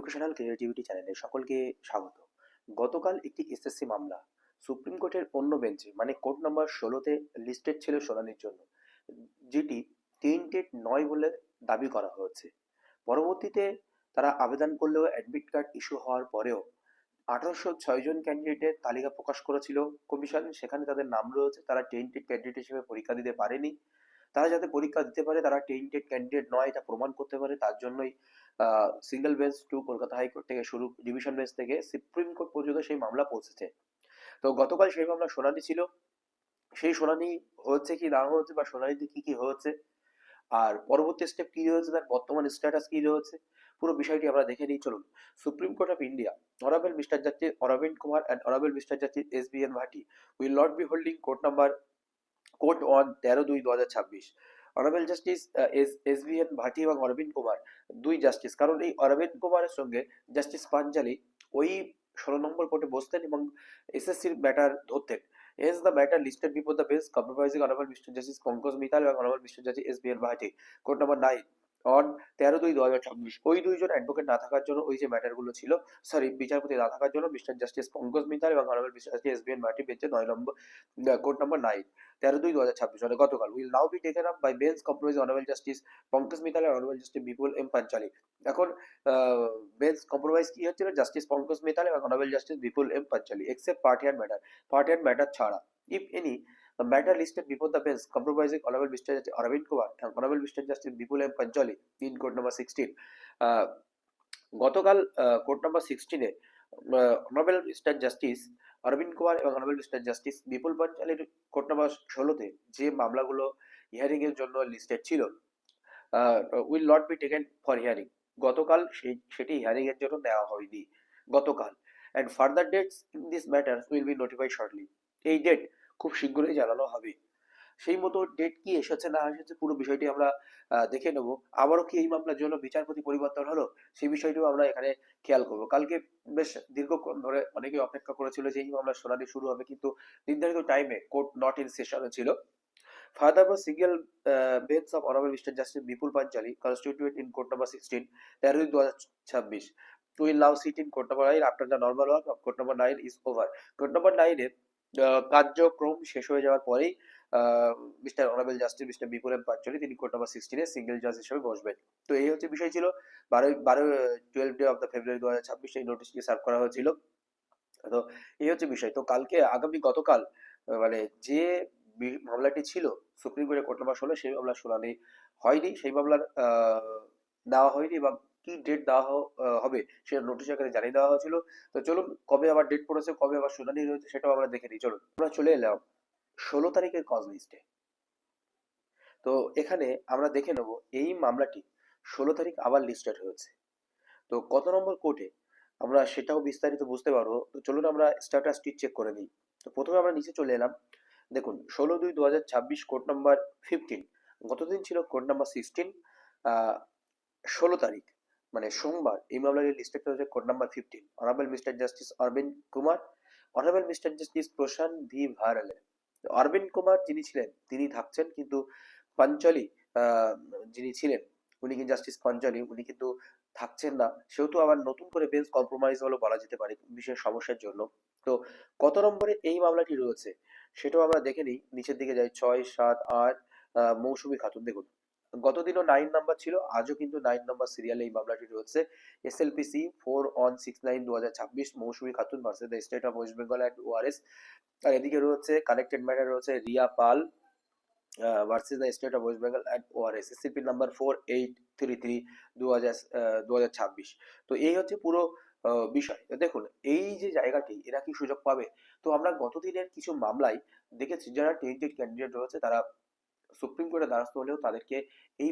Professional creativity চ্যানেলে সকলকে স্বাগত। গতকাল একটি এসএসসি মামলা সুপ্রিম কোর্টের অন্য বেঞ্চে মানে কোর্ট নম্বর 16-তে লিস্টেড ছিল শুনানির জন্য, যেটি টেন্টেড নয় বলে দাবি করা হয়েছে। পরবর্তীতে তারা আবেদন করলেও অ্যাডমিট কার্ড ইস্যু হওয়ার পরেও 1806 জন ক্যান্ডিডেটের তালিকা প্রকাশ করেছিল কমিশন, সেখানে তাদের নাম রয়েছে, তারা টেন্টেড ক্যান্ডিডেট হিসেবে পরীক্ষা দিতে পারেনি। তারা যাতে পরীক্ষা দিতে পারে, তারা টেন্টেড ক্যান্ডিডেট নয় এটা প্রমাণ করতে পারে, তার জন্যই single bench to Kolkata high court থেকে শুরু, ডিভিশন বেঞ্চ থেকে সুপ্রিম কোর্ট পর্যন্ত সেই মামলা পৌঁছেছে। তো গতকাল সেই মামলা শুনানি ছিল। সেই শুনানি হচ্ছে কি না হচ্ছে বা শুনানিতে কি কি হয়েছে আর পরবর্তী স্টেপ কি রয়েছে, তার বর্তমান স্ট্যাটাস কি রয়েছে, পুরো বিষয়টি আমরা দেখে নিই। চলুন। Supreme court of India, honourable mister justice Arvind Kumar and honorable Mr. Justice SBN Bhatti will not be holding court on 13/2/2026। Honourable justice S V N Bhatti এবং অরবিন্দ কুমার, দুই জাস্টিস, কারণ এই অরবিন্দ কুমারের সঙ্গে জাস্টিস পাঞ্জালি ওই 16 নম্বর কোর্টে বসতেন এবং এসএসসির ম্যাটার ধরতেন। Hence the matter listed before the bench comprising Honorable Mr. Justice Pankaj Mittal এবং Honorable Mr. Justice SBN Bhatti, court number 9 on 13/2/2026। ওই দুইজন অ্যাডভোকেট না থাকার জন্য, ওই যে ম্যাটার গুলো ছিল, সরি বিচারপতি না থাকার জন্য মিস্টার জাস্টিস পঙ্কজ মিত্তাল এবং অনারেবল মিস্টার জাস্টিস এস.বি.এন. ভাটি বেঞ্চে 9 নম্বর কোর্ট নম্বর 9 13/2/2026 মানে গতকাল will now be taken up by bench compromise honourable justice Pankaj Mittal এবং honourable justice Vipul M Pancholi. এখন বেঞ্চ কম্প্রোমাইজ কি হচ্ছিল, জাস্টিস পঙ্কজ মিত্তাল এবং honourable justice Vipul M Pancholi except party and matter ছাড়া। If any the matter listed before the bench comprising Honorable Mr. Justice Arvind Kumar and Honorable Mr. Justice Bipul M. Panchali in court number 16, গতকাল court number 16-এ honourable mister justice Arvind Kumar এবং honourable mister justice Vipul পাঞ্চালির court number 16-তে যে মামলাগুলো hearing এর জন্য listed ছিল will not be taken for hearing, গতকাল সেটি হিয়ারিং এর জন্য নেওয়া হয়নি গতকাল। And further dates in this matter will be notified shortly, এই ডেট খুব শীঘ্রই জানানো হবে। সেই মতো ডেট কি এসেছে না এসেছে পুরো বিষয়টি আমরা দেখে নেব। আবারও কি এই মামলার জন্য বিচারপতি পরিবর্তন হলো, সেই বিষয়টিও আমরা এখানে খেয়াল করব। কালকে বেশ দীর্ঘক্ষণ ধরে অনেকেই অপেক্ষা করেছিল যে এই মামলার শুনানি শুরু হবে, কিন্তু নির্ধারিত টাইমে কোর্ট নট ইন সেশনে ছিল। Furthermore, single bench of Honorable Mr. Justice Bipul Panchali constituted in court number 16, 13/2026, will now sit in court number 9 after the normal work of court number 9 is over. Court number 9 এর কার্যক্রম শেষ হয়ে যাওয়ার পরেই mister honourable justice mister বিপুল M Panchali তিনি court number 16-এ single জাজ হিসেবে বসবেন। তো এই হচ্ছে বিষয় ছিল। 12 ডে অফ দ্য ফেব্রুয়ারি 2026 এই নোটিশটি সার্ভ করা হয়েছিল। তো এই হচ্ছে বিষয়। তো কালকে গতকাল মানে যে মামলাটি ছিল সুপ্রিম কোর্টের কোর্ট নাম্বার 16, সেই মামলার শুনানি হয়নি, সেই মামলার দেওয়া হয়নি এবং কি ডেট দেওয়া হবে সেটা নোটিশ আকারে জানিয়ে দেওয়া হয়েছিল। তো চলুন, কবে আবার ডেট পড়েছে, কবে আবার শুনানি রয়েছে সেটাও আমরা দেখে নিই। চলুন, আমরা চলে এলাম 16 তারিখের কজ লিস্টে। তো এখানে আমরা দেখে নেব এই মামলাটি 16 তারিখ আবার লিস্টেড হয়েছে। তো কত নম্বর কোর্টে আমরা সেটাও বিস্তারিত বুঝতে পারবো। তো চলুন আমরা স্ট্যাটাসটি চেক করে নিই। তো প্রথমে আমরা নিচে চলে এলাম। দেখুন 16/2/2026 কোর্ট নাম্বার 15, গতদিন ছিল কোর্ট নাম্বার 16, 16 তারিখ মানে সোমবার এই মামলাটি লিস্টেড হয়েছে court number 15। Honourable mister justice Arvind Kumar, honourable mister justice Prashant V Varale. Arvind Kumar যিনি ছিলেন তিনি থাকছেন, কিন্তু পাঞ্চালি যিনি ছিলেন উনি কিন্তু জাস্টিস পাঞ্চালি উনি কিন্তু থাকছেন না, সেহেতু আবার নতুন করে বেঞ্চ কম্প্রোমাইজ হলো বলা যেতে পারে বিশেষ সমস্যার জন্য। তো কত নম্বরে এই মামলাটি রয়েছে সেটাও আমরা দেখে নিই। নিচের দিকে যাই, 6, 7, 8, মৌসুমী খাতুন। দেখুন গতদিনও 9 নাম্বার ছিল, আজও কিন্তু 9 নাম্বার সিরিয়ালে এই মামলাটি রয়েছে। SLPC 4/6/9/2026 Mousumi Khatun versus the state of West Bengal and ORS. আর এদিকে রয়েছে কানেক্টেড ম্যাটার রয়েছে Riya Pal versus the state of West Bengal and ORS, SCP number 4833 2026। তো এই হচ্ছে পুরো বিষয়। দেখুন এই যে জায়গাটি এরা কি সুযোগ পাবে, তো আমরা গতদিনের কিছু মামলায় দেখেছি যারা টেন্টেড ক্যান্ডিডেট রয়েছে তারা সুপ্রিম কোর্টের দ্বারস্থ হলেও তাদেরকে এই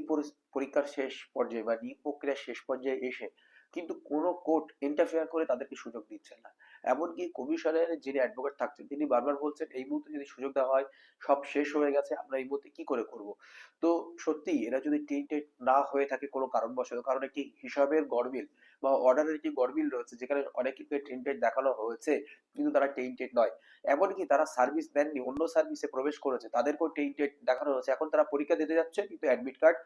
পরীক্ষার শেষ পর্যায়ে বা নিয়োগ প্রক্রিয়ার শেষ পর্যায়ে এসে কিন্তু কোনো কোর্ট ইন্টারফেয়ার করে তাদেরকে সুযোগ দিচ্ছে না। এমনকি কমিশনের যিনি অ্যাডভোকেট থাকছেন তিনি বারবার বলছেন এই মুহূর্তে যদি সুযোগ দেওয়া হয় সব শেষ হয়ে গেছে, আমরা এই মুহূর্তে কি করে করব। তো সত্যি এরা যদি টেন্টেড না হয়ে থাকে কোনো কারণবশত, কারণ একটি হিসাবের গরমিল বা অর্ডারের একটি গরমিল রয়েছে যেখানে অনেককে টেন্টেড দেখানো হয়েছে কিন্তু তারা টেন্টেড নয়, এমনকি তারা সার্ভিস দেননি অন্য সার্ভিসে প্রবেশ করেছে তাদেরকেও টেন্টেড দেখানো হয়েছে, এখন তারা পরীক্ষা দিতে যাচ্ছে কিন্তু অ্যাডমিট কার্ড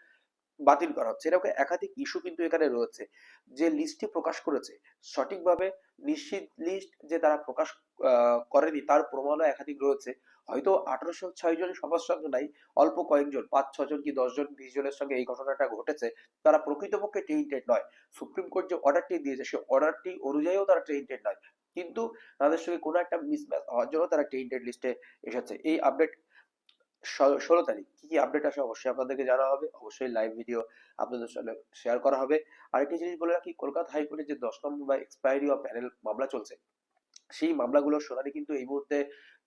বাতিল করা হচ্ছে। এরকম একাধিক ইস্যু কিন্তু এখানে রয়েছে। যে লিস্টটি প্রকাশ করেছে সঠিকভাবে নিশ্চিত লিস্ট যে তারা প্রকাশ করেনি তার প্রমাণও একাধিক রয়েছে। হয়তো ১৮০৬ জন সবার সঙ্গে নাই, অল্প কয়েকজন ৫-৬ জন কি ১০ জন ২০ জনের সঙ্গে এই ঘটনাটা ঘটেছে। তারা প্রকৃতপক্ষে টেইনটেড নয়। সুপ্রিম কোর্ট যে অর্ডারটি দিয়েছে সেই অর্ডারটি অনুযায়ীও তারা টেইনটেড নয়। কিন্তু তাদের সঙ্গে কোনো একটা মিসম্যাচ হওয়ার জন্য তারা টেইনটেড লিস্টে এসেছে। এই আপডেট ১৬ তারিখ কি কি আপডেট আসে অবশ্যই আপনাদেরকে জানা হবে, অবশ্যই লাইভ ভিডিও আপনাদের সঙ্গে শেয়ার করা হবে। আরেকটি জিনিস বলে রাখি, কলকাতা হাইকোর্টে যে ১০ নম্বর বা এক্সপায়ারি অফ প্যানেল মামলা চলছে, সেই মামলাগুলোর শুনানি কিন্তু এই মুহূর্তে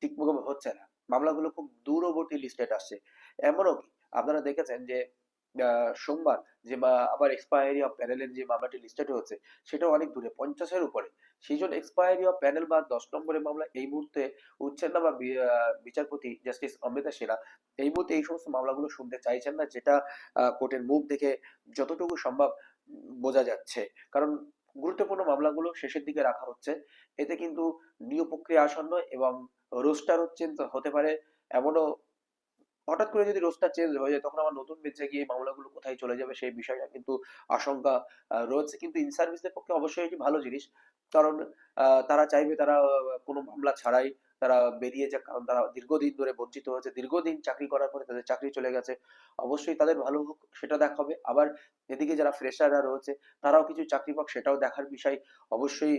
ঠিকমতো হচ্ছে না। মামলাগুলো খুব দূরবর্তী লিস্টেড আসছে। এমনও কি আপনারা দেখেছেন যে সোমবার যে আবার এক্সপায়ারি অফ প্যানেলের যে মামলাটি লিস্টেড হয়েছে সেটাও অনেক দূরে, ৫০-এর উপরে। সেই জন্য এক্সপায়ারি অফ প্যানেল বা ১০ নম্বরের মামলা এই মুহূর্তে উঠছেন না, বা বিচারপতি জাস্টিস অমৃতা সেনা এই মুহূর্তে এই সমস্ত মামলাগুলো শুনতে চাইছেন না, যেটা কোর্টের মুখ দেখে যতটুকু সম্ভব বোঝা যাচ্ছে। কারণ গুরুত্বপূর্ণ মামলাগুলো শেষের দিকে রাখা হচ্ছে। এতে কিন্তু নিয়োগ প্রক্রিয়া আসন্ন এবং রোস্টারও চেঞ্জ হতে পারে। এমনও হঠাৎ করে যদি রোস্টার চেঞ্জ হয়ে যায় তখন আমার নতুন বেঁচে গিয়ে মামলাগুলো কোথায় চলে যাবে সেই বিষয়টা কিন্তু আশঙ্কা রয়েছে। কিন্তু ইন সার্ভিসের পক্ষে অবশ্যই এটি ভালো জিনিস। কারণ তারা চাইবে তারা কোনো মামলা ছাড়াই তারা বেরিয়ে যাক, কারণ তারা দীর্ঘদিন ধরে বঞ্চিত হয়েছে, দীর্ঘদিন চাকরি করার পরে তাদের চাকরি চলে গেছে। অবশ্যই তাদের ভালো হোক সেটা দেখা হবে। আবার এদিকে যারা ফ্রেশাররা রয়েছে তারাও কিছু চাকরি পাক সেটাও দেখার বিষয়। অবশ্যই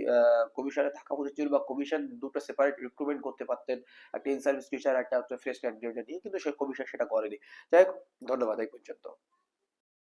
কমিশনে থাকা উচিত ছিল, বা কমিশন দুটো সেপারেট রিক্রুটমেন্ট করতে পারতেন, একটা ইন সার্ভিস টিচার একটা হচ্ছে ফ্রেশ ক্যান্ডিডেট নিয়ে, কিন্তু সে কমিশন সেটা করেনি। যাই হোক, ধন্যবাদ এই পর্যন্ত।